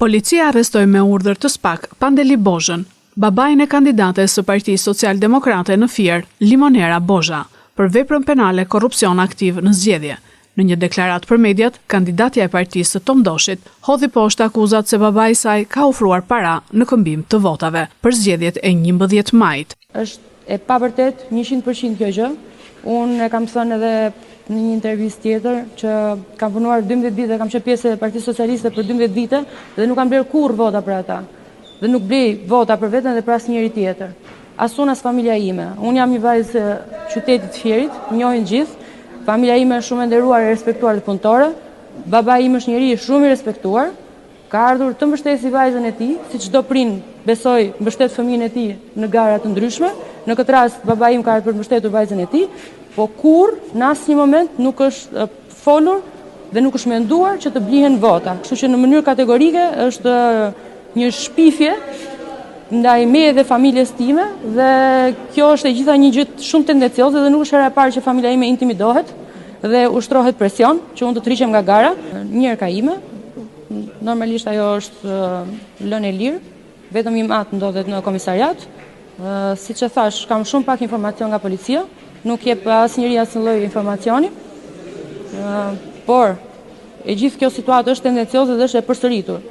Policia arrestoi me urdhër të SPAK Pandeli Bozhën, babain e kandidates së Partisë Social-Demokrate në Fier, Limonera Bozha, për veprën penale korrupsion aktiv në zgjedhje. Në një deklaratë për mediat, kandidatja e partisë së Tomdoshit hodhi poshtë akuzat se babai i saj ka ofruar para në këmbim të votave për zgjedhjet e 11 majit. Është e pavërtet 100% kjo gjë. Unë e kam thënë edhe në një intervistë tjetër që kam punuar 12 vite, kam qenë pjesë e Partisë Socialiste për 12 vite dhe nuk kam bler kurrë vota për ata. Dhe nuk blej vota për veten dhe për asnjëri tjetër. As unë as familja ime. Unë jam një vajzë e qytetit Fierit, njohin gjithë. Familja ime është shumë e nderuar e respektuar dhe punëtore. Babai im është njeri shumë i respektuar. Ka ardhur të mbështesi vajzën e tij, si çdo prind besoj mbështet fëmijën e tij në gara të ndryshme. Në këtë rast babai im ka ardhur për të mbështetur vajzën e tij, po kurrë në asnjë moment nuk është folur dhe nuk është menduar që të blihen vota. Kështu që në mënyrë kategorike është një shpifje ndaj me dhe familjes time dhe kjo është e gjitha një gjë shumë tendencioze dhe nuk është hera e parë që familja ime intimidohet dhe ushtrohet presion që unë të trishem nga gara. Një ka ime, normalisht ajo është lënë e lirë, vetëm i matë ndodhet në komisariat. Siç e thash, kam shumë pak informacion nga policia, nuk jep asnjëri asnjë lloj informacioni. Por e gjithë kjo situatë është tendencioze dhe është e përsëritur.